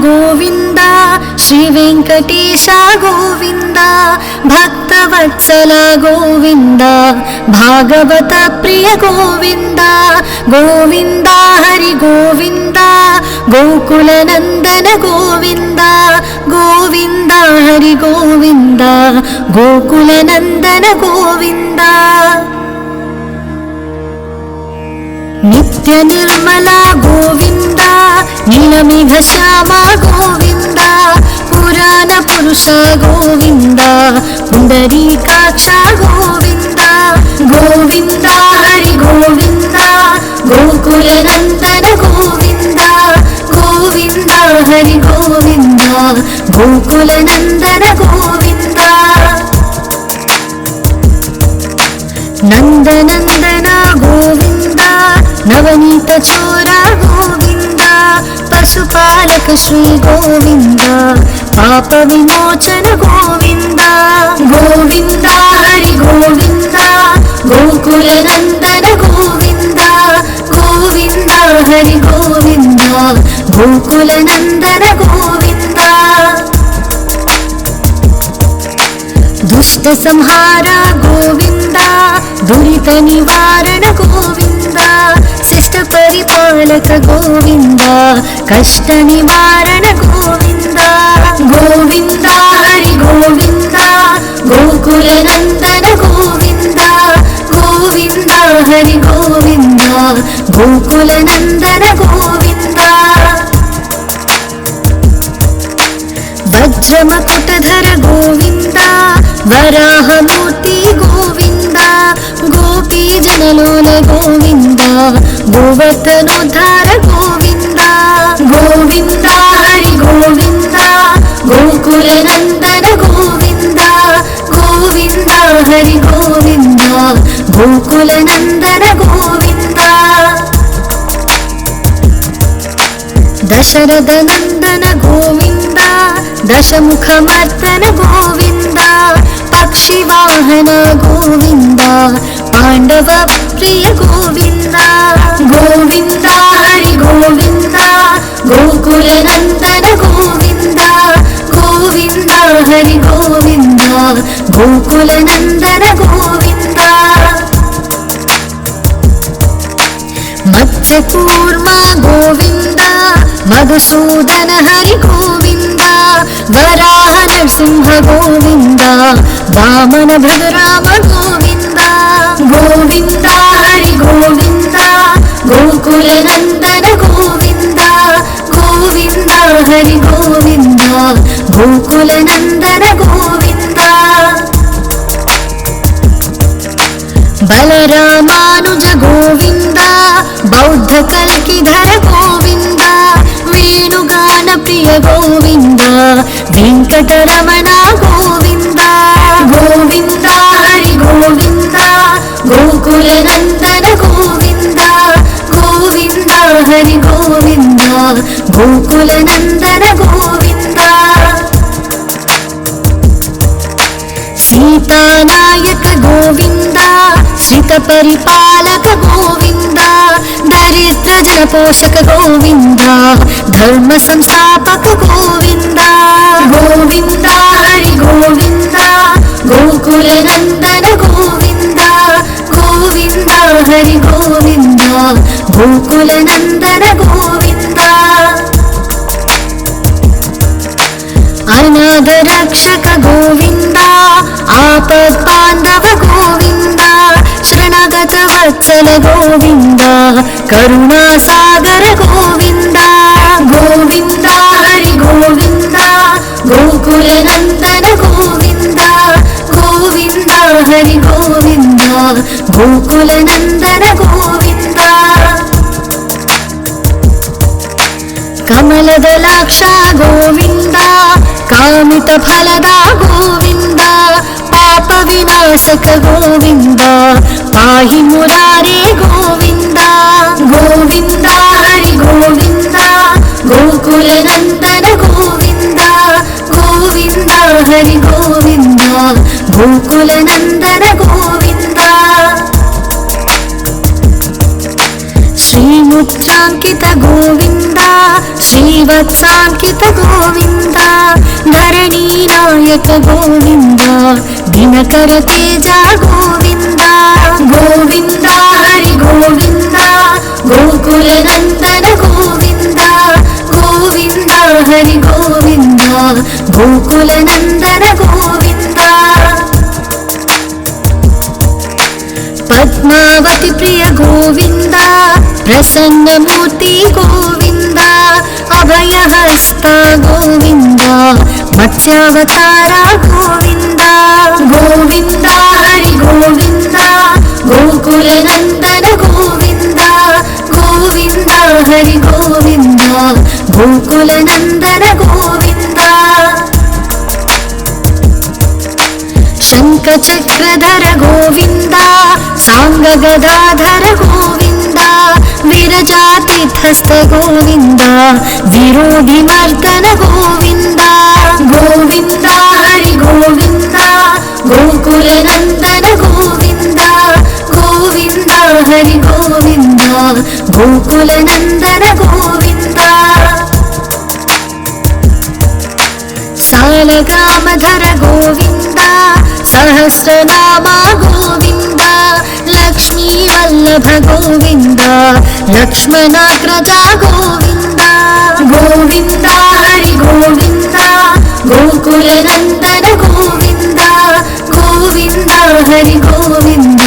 ಗೋವಿಂದ, ಶ್ರೀ ವೆಂಕಟೇಶ ಗೋವಿಂದ, ಭಕ್ತವತ್ಸಲ ಗೋವಿಂದ, ಭಾಗವತ ಪ್ರಿಯ ಗೋವಿಂದ. ಗೋವಿಂದ ಹರಿ ಗೋವಿಂದ, ಗೋಕುಲ ನಂದನ ಗೋವಿಂದ. ಗೋವಿಂದ ಹರಿ ಗೋವಿಂದ, ಗೋಕುಲ ನಂದನ ಗೋವಿಂದ. ನಿತ್ಯ ನಿರ್ಮಲ ಗೋವಿಂದ, ನೀಲಮೇಘ ಶ್ಯಾಮ ಗೋವಿಂದ, ಪುರಾಣ ಪುರುಷ ಗೋವಿಂದ, ಪುಂಡರೀಕಾಕ್ಷ ಗೋವಿಂದ. ಗೋವಿಂದ ಹರಿ ಗೋವಿಂದ, ಗೋಕುಲ ನಂದನ ಗೋವಿಂದ. ಗೋವಿಂದ ಹರಿ ಗೋವಿಂದ, ಗೋಕುಲ ನಂದನ ಗೋವಿಂದ. ನಂದನಂದನ ಗೋವಿಂದ, ನವನೀತ ಚೋರ ಗೋವಿಂದ, ಪಶುಪಾಲಕ ಶ್ರೀ ಗೋವಿಂದ, ಪಾಪ ವಿಮೋಚನ ಗೋವಿಂದ. ಗೋವಿಂದ ಹರಿ ಗೋವಿಂದ, ಗೋಕುಲ ನಂದನ ಗೋವಿಂದ. ಗೋವಿಂದ ಹರಿ ಗೋವಿಂದ, ಗೋಕುಲ ನಂದನ ಗೋವಿಂದ. ದುಷ್ಟ ಸಂಹಾರ ಗೋವಿಂದ, ದುರಿತ ನಿವಾರಣ ಗೋವಿಂದ, ಶಿಷ್ಟ ಪರಿಪಾಲಕ ಗೋವಿಂದ, ಕಷ್ಟ ನಿವಾರಣ ಗೋವಿಂದ. ಗೋವಿಂದ ಹರಿ ಗೋವಿಂದ, ಗೋಕುಲ ನಂದನ ಗೋವಿಂದ. ಗೋವಿಂದ ಹರಿ ಗೋವಿಂದ, ಗೋಕುಲ ನಂದನ ಗೋವಿಂದ. ವಜ್ರಮಕುಟಧರ ಗೋವಿಂದ, ವರಾಹಮೂರ್ತಿ ಗೋವಿಂದ, ಗೋಪೀ ಜನಲೋಲ ಗೋವಿಂದ, ಗೋವರ್ಧನೋದ್ಧಾರ ಗೋವಿಂದ. ಗೋವಿಂದ ಹರಿ ಗೋವಿಂದ, ಗೋಕುಲ ನಂದನ ಗೋವಿಂದ. ಗೋವಿಂದ ಹರಿ ಗೋವಿಂದ, ಗೋಕುಲ ನಂದನ ಗೋವಿಂದ. ದಶರಥ ನಂದನ ಗೋವಿಂದ, ದಶಮುಖ ಮರ್ದನ ಗೋವಿಂದ, ಪಕ್ಷಿ ವಾಹನ ಗೋವಿಂದ, ಪಾಂಡವ ಪ್ರಿಯ ಗೋವಿಂದ. ಗೋವಿಂದ ಹರಿ ಗೋವಿಂದ, ಗೋಕುಲ ನಂದನ ಗೋವಿಂದ. ಗೋವಿಂದ ಹರಿ ಗೋವಿಂದ, ಗೋಕುಲ ನಂದನ ಗೋವಿಂದ. ಮತ್ಸ್ಯಕೂರ್ಮ ಗೋವಿಂದ, ಮಧುಸೂದನ ಹರಿ ಗೋವಿಂದ, ವರಾಹ ನರಸಿಂಹ ಗೋವಿಂದ, ವಾಮನ ಭಗರಾಮ ಗೋವಿಂದ. ಗೋವಿಂದ ಹರಿ ಗೋವಿಂದ, ಗೋಕುಲ ನಂದನ ಗೋವಿಂದ. ಗೋವಿಂದ ಹರಿ ಗೋವಿಂದ, ಗೋಕುಲ ನಂದನ ಗೋವಿಂದ. ಬಲರಾಮಾನುಜ ಗೋವಿಂದ, ಬೌದ್ಧ ಕಲ್ಕಿಧರ ಗೋವಿಂದ, ವೇಣುಗಾನ ಪ್ರಿಯ ಗೋವಿಂದ, ವೆಂಕಟರಮಣ ಗೋವಿಂದ. ಗೋವಿಂದ ಹರಿ ಗೋವಿಂದ, ಗೋಕುಲ ನಂದನ ಗೋವಿಂದ. ಗೋವಿಂದ ಹರಿ ಗೋವಿಂದ, ಗೋಕುಲ ನಂದನ ಗೋವಿಂದ. ಸೀತಾನಾಯಕ ಗೋವಿಂದ, ಶ್ರಿತ ಪರಿಪಾಲಕ ಗೋವಿಂದ, ದರಿದ್ರ ಜನ ಪೋಷಕ ಗೋವಿಂದ, ಧರ್ಮ ಸಂಸ್ಥಾಪಕ ಗೋವಿಂದ. ಗೋವಿಂದ ಹರಿ ಗೋವಿಂದ, ಗೋಕುಲ ನಂದನ ಗೋವಿಂದ. ಗೋವಿಂದ ಹರಿ ಗೋವಿಂದ, ಗೋಕುಲ ನಂದನ ಗೋವಿಂದ. ಅನಾಥ ರಕ್ಷಕ ಗೋವಿಂದ, ಆಪತ್ ಬಾಂಧವ ಗೋವಿಂದ, ಶರಣಾಗತ ವತ್ಸಲ ಗೋವಿಂದ, ಕರುಣಾ ಸಾಗರ ಗೋವಿಂದ. ಗೋವಿಂದ ಹರಿ ಗೋವಿಂದ, ಗೋಕುಲ ನಂದನ ಗೋವಿಂದ. ಗೋವಿಂದ ಹರಿ ಗೋವಿಂದ, ಗೋಕುಲ ನಂದನ ಗೋವಿಂದ. ಕಮಲದಲಾಕ್ಷ ಗೋವಿಂದ, ಕಾಮಿತ ಫಲದ ಗೋವಿಂದ, ಪಾಪ ವಿನಾಶಕ ಗೋವಿಂದ, ಪಾಹಿ ಮುರಾರೇ ಗೋವಿಂದ. ಗೋವಿಂದ ಹರಿ ಗೋವಿಂದ, ಗೋಕುಲ ನಂದನ ಗೋವಿಂದ. ಗೋವಿಂದ ಹರಿ ಗೋವಿಂದ, ಗೋಕುಲ ನಂದನ ಗೋವಿಂದ. ಶ್ರೀಮುದ್ರಾಂಕಿತ ಗೋವಿಂದ, ಶ್ರೀ श्रीवत्साङ्कित गोविन्द धरणी नायक गोविन्द दिनकर तेज गोविन्द गोविन्द हरि गोविन्द गोकुल नन्दन गोविन्द गोविन्द हरि गोविन्द गोकुल नन्दन गोविन्द पद्मावती प्रिय गोविन्द प्रसन्नमूर्ति गोविन्द अभयहस्त गोविन्द मत्स्यावतार गोविन्द गोविन्द हरि गोविन्द गोकुल नन्दन गोविन्द गोविन्द हरि गोविन्द गोकुल नन्दन गोविन्द शङ्खचक्रधर गोविन्द साङ्गगदाधर गोविन्द विरजातीर्थस्थ गोविन्द विरोधिमर्दन गोविन्द गोविन्द हरि गोविन्द गोकुल नन्दन गोविन्द गोविन्द हरि गोविन्द गोकुल नन्दन गोविन्द सालग्रामधर गोविन्द सहस्रनाम गोविन्द लक्ष्मी वल्लभ गोविन्द लक्ष्मणाग्रज गोविन्द गोविन्द हरि गोविन्द गोकुल नन्दन गोविन्द गोविन्द हरि गोविन्द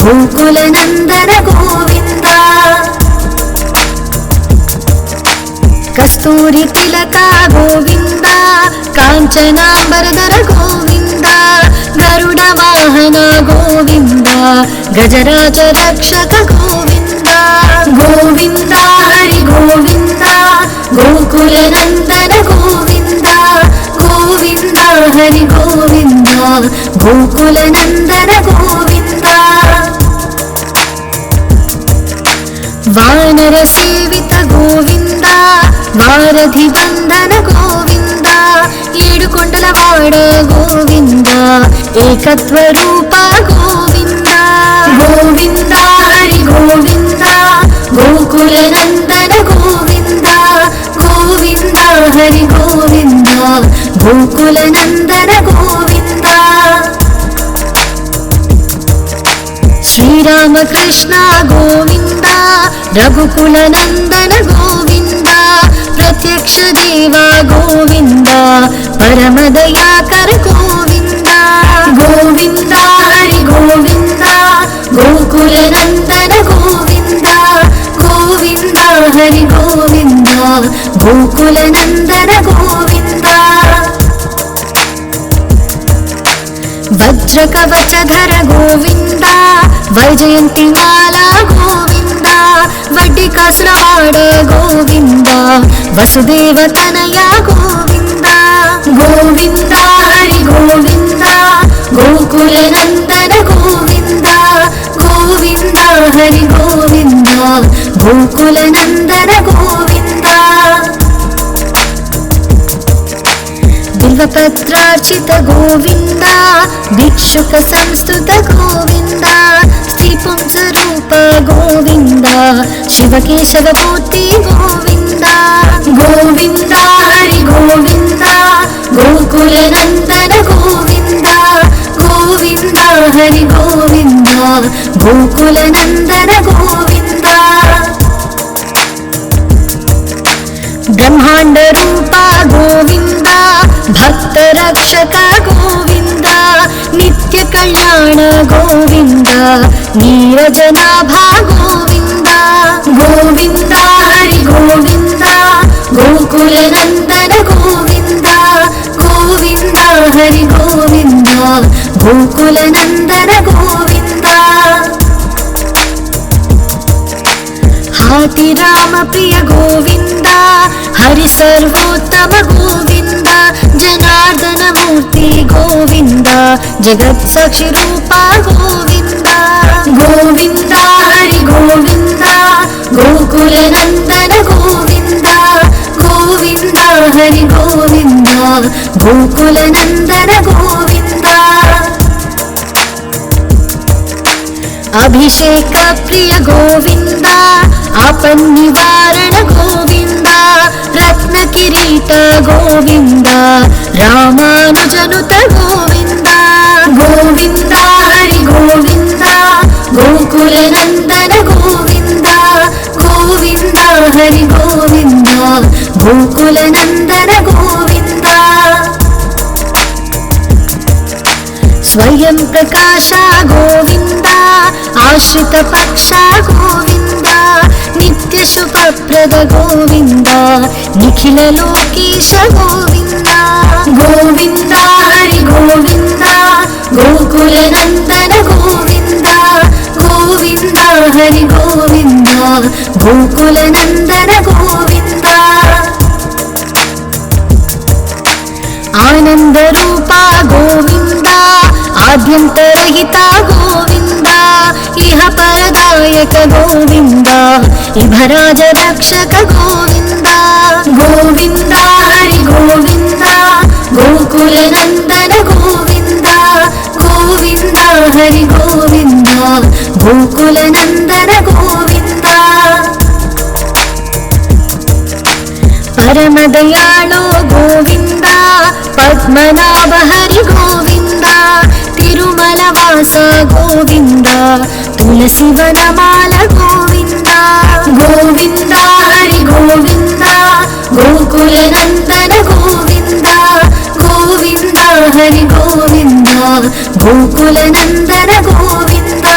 गोकुल नन्दन गोविन्द कस्तूरी तिलक गोविन्द काञ्चनाम्बरधर गोविन्द गरुड वाहन गोविन्द गजराज रक्षक गोविन्द गोविन्द हरि गोविन्द गोकुल नन्दन गोविन्द गोविन्द हरि गोविन्द गोकुल नन्दन गोविन्द वानर सेवित गोविन्द वारधि बन्धन गोविन्द ఏడుకొండలవాడ గోవింద ఏకత్వ రూప గోవింద గోవింద హరి గోవింద గోకుల నందన గోవింద గోవింద హరి గోవింద గోకుల నందన గోవింద శ్రీరామకృష్ణ గోవింద రఘుకుల నందన గోవింద प्रत्यक्ष देवा गोविन्द परम दयाकर गोविन्द गोविन्द हरि गोविन्द गोकुल नन्दन गोविन्द गोविन्द हरि गोविन्द गोकुल नन्दन गोविन्द वज्रकवचधर गोविन्द वैजयन्तिमाला गोविन्द वड्डिकासुरवाड गोविन्द वसुदेव तनय गोविन्द गोविन्द हरि गोविन्द गोकुल नन्दन गोविन्द गोविन्द हरि गोविन्द गोकुल नन्दन गोविन्द बिल्वपत्रार्चित गोविन्द भिक्षुक संस्तुत गोविन्द श्रीपुंसरूप गोविन्द शिवकेशवमूर्ति गोविन्द गोविन्द हरि गोविन्द गोकुल नन्दन गोविन्द गोविन्द हरि गोविन्द गोकुल नन्दन गोविन्द ब्रह्माण्ड रूप गोविन्द भक्त रक्षक गोविन्द नित्य कल्याण गोविन्द नीरजनाभा गोविन्द गोविन्द हरि गोविन्द गोकुल नन्दन गोविन्द गोविन्द हरि गोविन्द गोकुल नन्दन गोविन्द हाथी राम प्रिय गोविन्द हरि सर्वोत्तम गोविन्द जनार्दन मूर्ति गोविन्द जगत् साक्षी रूप गोविन्द गोविन्द हरि गोविन्द गोकुल नन्दन गोविन्द गोविन्द हरि गोविन्द गोकुल नन्दन गोविन्द अभिषेक प्रिय गोविंद आपन्निवारण गोविंद रत्न किरीट गोविंद रामानुजनुत गोविंद गोविंद हरि गोविंद गोकुल नंदन गोविंद गोविंद हरि गोविंद गोकुल नंदन गोविंद स्वयं प्रकाश गोविंद आश्रित पक्ष गोविंद नित्य शुभप्रद गोविंद निखिल लोकेश गोविंद गोविंद हरि गोविंद गोकुल नंदन गोविंद गोविंद हरि गोविंद गोकुल नंदन गोविंद आनंद रूपा गोविंद आद्यंतरहित गोविंद इह परदायक गोविंद इभराज रक्षक गोविंद गोविंद हरि गोविंद गोकुल नंदन गोविंद गोविंद हरि गोविंद गोकुल नंदन गोविंद परम दयालो गोविंद पद्मनाभ हरि गोविंद तिरुमल वास गोविंद तुलसी वनमाल गोविंद गोविंद हरि गोविंद गोकुल नंदन गोविंद गोविंद हरि गोविंद गोकुल नंदन गोविंद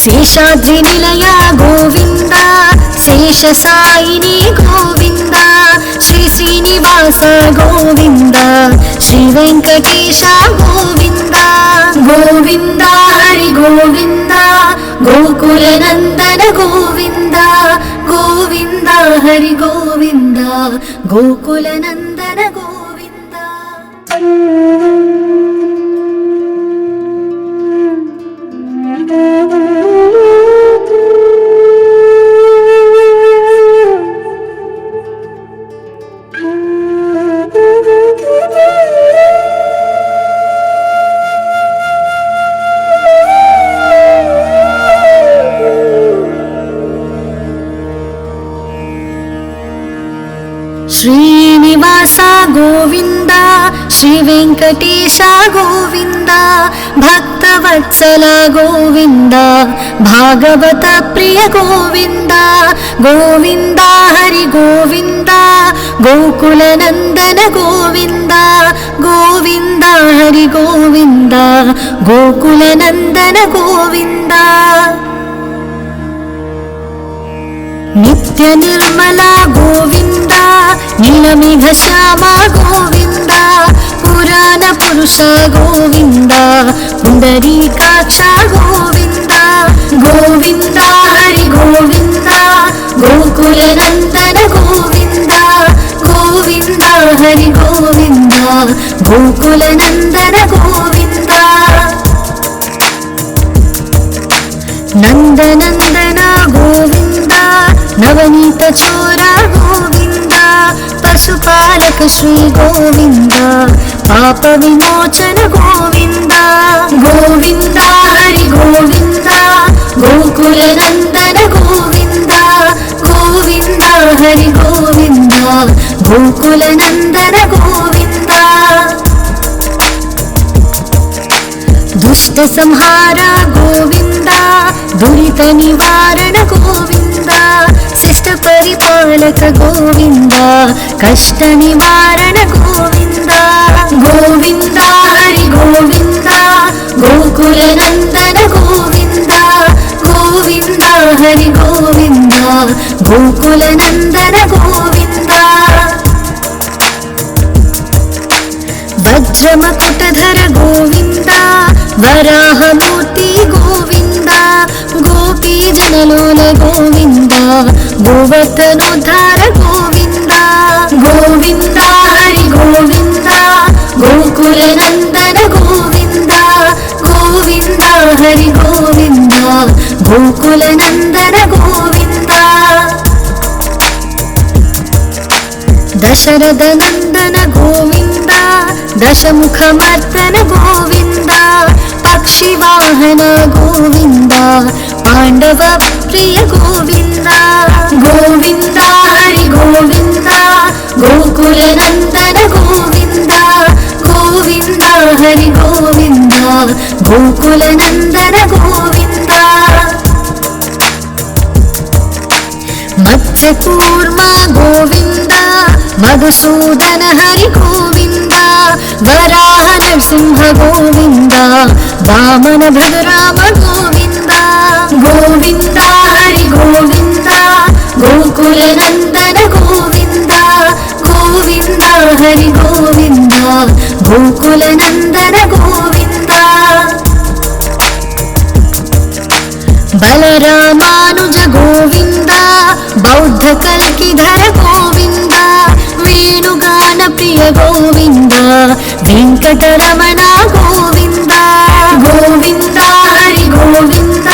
शेषाद्रि निलय गोविंद शेष साईनी गोविंद श्री श्रीनिवास गोविंद श्री वेंकटेश गोविंद गोविंद हरि गोविंद गोकुल नंदन गोविंद गोविंद हरि गोविंद गोकुल नंदन गोविंद श्रीनिवास गोविंद श्री वेंकटेश गोविंद भक्तवत्सल गोविंद भागवत प्रिय गोविंद गोविंद हरि गोविंद गोकुल नंदन गोविंद गोविंद हरि गोविंद गोकुल नंदन गोविंद नित्य निर्मला गोविंद नीलमेघ श्यामा गोविंद पुराण पुरुष गोविंद पुंडरीकाक्ष गोविंद गोविंद हरि गोविंद गोकुल नंदन गोविंद गोविंद हरि गोविंद गोकुल नंदन गोविंद नंदनंदन गोविंद नवनीत चोर गोविंद पशुपालक श्री गोविंद पाप विमोचन गोविंद गोविंद हरि गोविंद गोकुल नंदन गोविंद गोविंद हरि गोविंद गोकुल नंदन गोविंद दुष्ट संहार गोविंद दुरित निवारण गोविंद शिष्ट परिपालक गोविंद कष्ट निवारण गोविंद गोविंद हरि गोविंद गोकुल नंदन गोविंद गोविंद हरि गोविंद गोकुल नंदन गोविंद वज्रमकुटधर गोविंद वराहमूर्ति गोविंद गोपी जनलोल गोविंद गोवर्धनोद्धार गोविंद गोविंद हरि गोविंद गोकुल नंदन गोविंद गोविंद हरि गोविंद गोकुल नंदन गोविंद दशरथ नंदन गोविंद दशमुखमर्दन गोविंद पक्षिवाहन गोविंद पांडव प्रिय गोविंद गोविंद हरि गोविंद गोकुल नंदन गोविंद गोविंद हरि गोविंद गोकुल नंदन गोविंद मत्स्यकूर्मा गोविंद मधुसूदन हरि गोविंद वराह नरसिंह गोविंद वामन भद्राम गोविंद गोविंद हरि गोविंद गोकुल नंदन गोविंद गोविंद हरि गोविंद गोकुल नंदन गोविंद बलरामानुज गोविंद बौद्ध कल्किधर गोविंद वेणुगान प्रिय गोविंद वेंकटरमण गोविंद गोविंद हरि गोविंद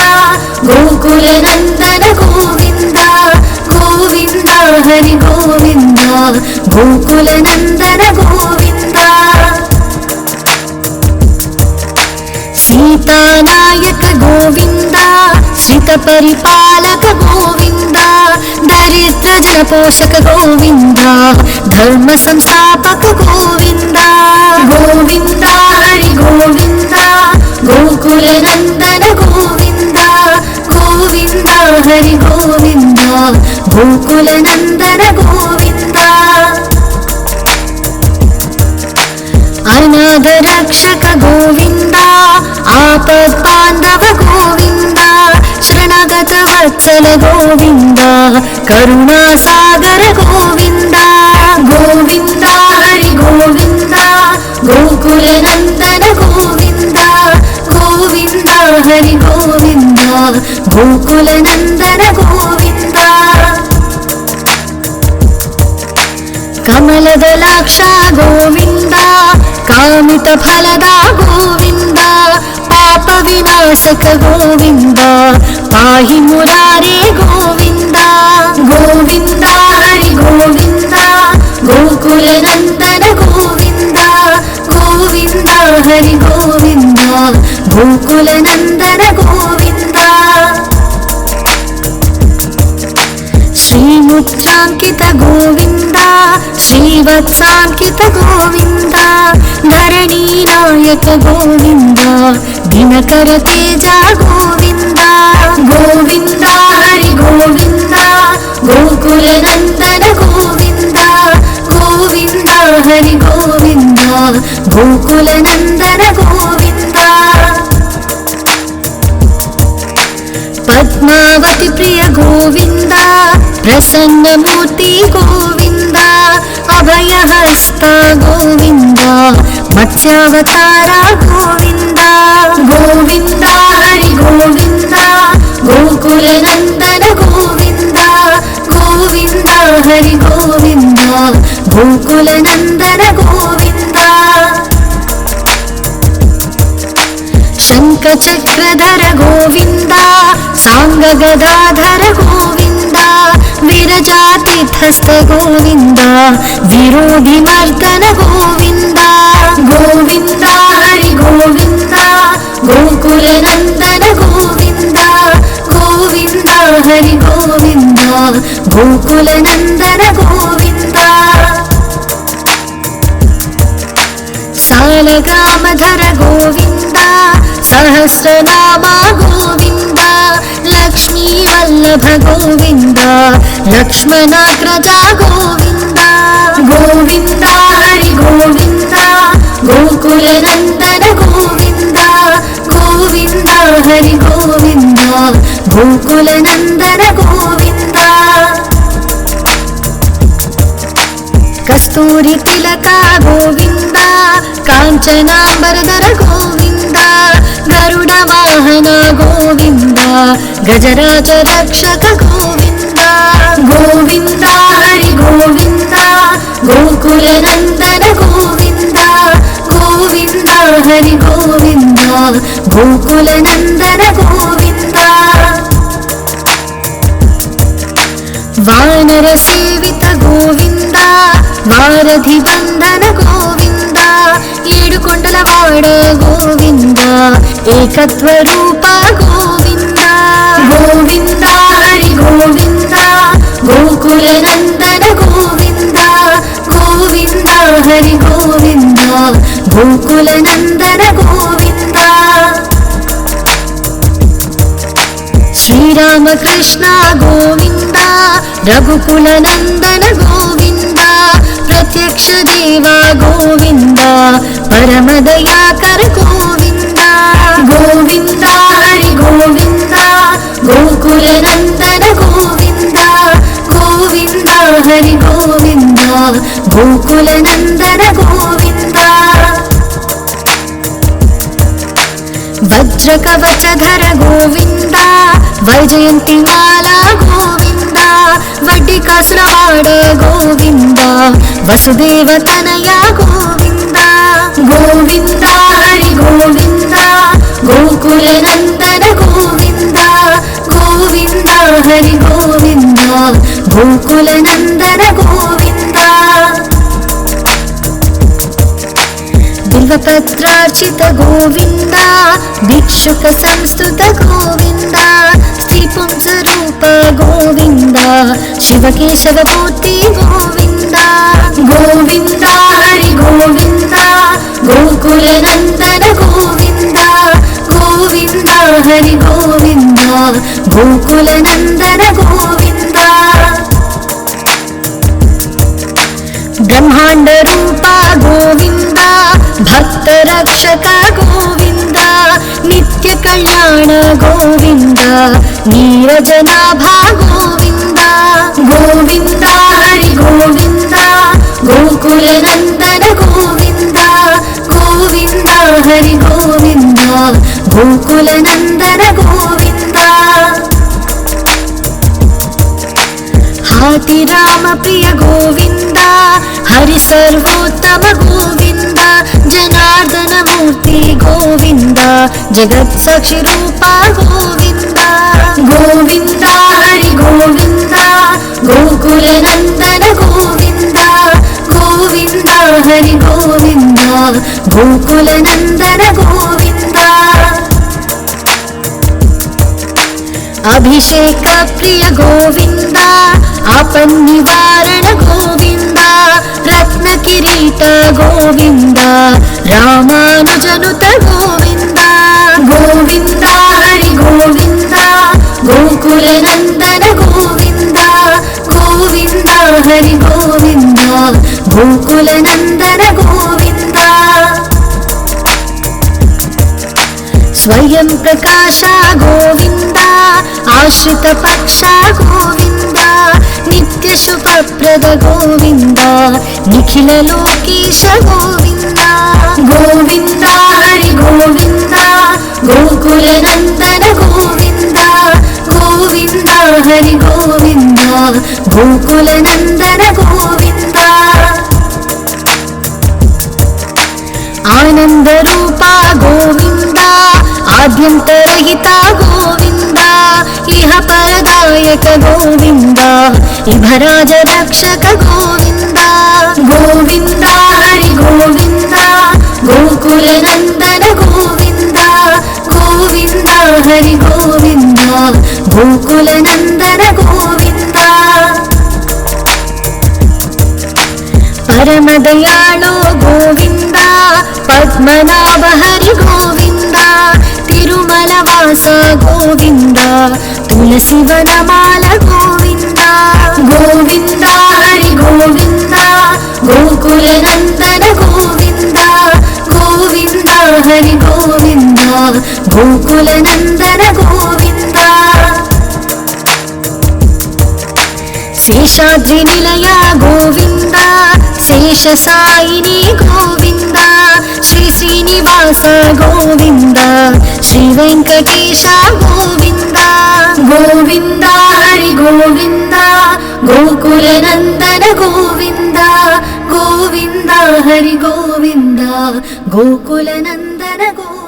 गोकुल नंदन गोविंद गोविंद हरि गोविंद गोकुल नंदन गोविंद सीतानायक गोविंद श्रित परिपालक गोविंद दरिद्र जन पोषक गोविंद धर्म संस्थापक गोविंद गोविंद हरि गोविंद गोकुल नंदन गोविंद गोविंद हरि गोविंद गोकुल नंदन गोविंद अनाथ रक्षक गोविंद आपद बांधव गोविंद शरणागत वत्सल गोविंद करुणा सागर गोविंद गोविंद हरि गोविंद गोकुल नंदन गोविंद गोविंद हरि गोविंद गोकुल नंदन गोविंद कमलदलाक्ष गोविंद कामित फलदा गोविंद पाप विनाशक गोविंद पाहि मुरारे गोविंद गोविंद हरि गोविंद गोकुल नंदन गोविंद गोविंद हरि गोविंद गोकुल नंदन गोविंद श्रीमुद्रांकित गोविंद श्रीवत्सांकित गोविंद धरणी नायक गोविंद दिनकर तेज गोविंद गोविंद हरि गोविंद गोकुल नंदन गोविंद गोविंद हरि गोविंद गोकुल नंदन गोविंद पद्मावती प्रिय गोविंद प्रसन्न मूर्ति गोविंद अभयहस्त गोविंद मत्स्यावतार गोविंद गोविंद हरि गोविंद गोकुल नंदन गोविंद गोविंद हरि गोविंद गोकुल नंदन गोविंद शंख चक्रधर गोविंद सांग गदाधर गोविंद विरजातीर्थस्थ गोविंद विरोधि मर्दन गोविंद गोविंद हरि गोविंद गोकुल नंदन गोविंद गोविंद हरि गोविंद गोकुल नंदन गोविंद सालग्रामधर गोविंद सहस्रनाम गोविंद लक्ष्मी वल्लभ गोविंद लक्ष्मणाग्रज गोविंद गोविंद हरि गोविंद गोकुल नंदन गोविंद गोविंद हरि गोविंद गोकुल नंदन गोविंद कस्तूरी तिलक गोविंद कांचनांबरधर गोविंद गरुड वाहन गोविंद गजराज रक्षक गोविंद गोविंद हरि गोविंद गोकुल नंदन गोविंद गोविंद हरि गोविंद गोकुल नंदन गोविंद वानर सेवित गोविंद మాగధి బంధన గోవింద ఏడుకొండలవాడ గోవింద ఏకత్వ రూప గోవింద గోవింద హరి గోవింద గోకుల నందన గోవింద గోవింద హరి గోవింద గోకుల నందన గోవింద శ్రీరామకృష్ణ గోవింద రఘుకుల నందన గోవింద ప్రత్యక్ష దేవ గోవింద పరమదయాకర గోవింద గోవింద హరి గోవింద గోకుల నందన గోవింద గోవింద హరి గోవింద గోకుల నందన గోవింద వజ్రకవచధర గోవింద వైజయంతి మాలా గోవింద వడ్డికాసురవాడ గోవింద వసుదేవ తనయ గోవింద గోవింద హరి గోవింద గోకుల నందన గోవింద గోవింద హరి గోవింద గోకుల నందన గోవింద బిల్వపత్రార్చిత గోవింద భిక్షుక సంస్థుత గోవింద శ్రీపుంసరూప గోవింద శివకేశవ మూర్తి గోవింద గోవింద హరి గోవింద గోకుల నందన గోవింద గోవింద హరి గోవింద గోకుల నందన గోవింద బ్రహ్మాండ రూప గోవింద భక్త రక్షక గోవింద నిత్య కళ్యాణ గోవింద నీరజనాభ గోవింద గోవింద హరి గోవింద గోకుల నందన గోవింద గోవింద హరి గోవింద గోకుల నందన గోవింద హాటి రామ ప్రియ గోవింద హరి సర్వోత్తమ గోవింద జనార్దన మూర్తి గోవింద జగత్ సాక్షి రూప గోవింద గోవింద హరి గోవింద గోకుల నందన గోవింద గోవింద హరి గోవింద గోకుల నందన గోవింద అభిషేక ప్రియ గోవింద ఆపన్నివారణ గోవింద రత్న కిరీట గోవింద రామానుజనుత గోవింద గోవింద హరి గోవింద గోకుల నందన గోవింద గోవింద హరి గోవింద గోకుల నందన గోవింద స్వయం ప్రకాశ గోవింద ఆశ్రిత పక్ష గోవింద నిత్య శుభప్రద గోవింద నిఖిల లోకేశ గోవింద గోవింద హరి గోవింద గోకుల నందన గోవింద గోవింద హరి గోవింద గోకుల నందన గోవింద ఆనంద రూప గోవింద ఆద్యంతరహిత గోవింద ఇహ పరదాయక గోవింద ఇభరాజ రక్షక గోవింద గోవింద హరి గోవింద గోకుల నందన గోవింద గోవింద హరి గోవింద గోకుల నందన గోవింద పరమదయాళో గోవింద పద్మనాభ హరి గోవింద తిరుమల వాస గోవింద తులసి వనమాల గోవింద గోవింద హరి గోవింద గోకుల నందన గోవింద గోవింద హరి గోవింద గోకుల నందన గోవింద శేషాద్రి నిలయ గోవింద శేష సాయిని గోవింద శ్రీ శ్రీనివాస గోవింద శ్రీ వెంకటేశ గోవింద గోవింద హరి గోవింద గోకుల నందన గోవింద గోవింద హరి గోవింద గోకుల నందన గోవింద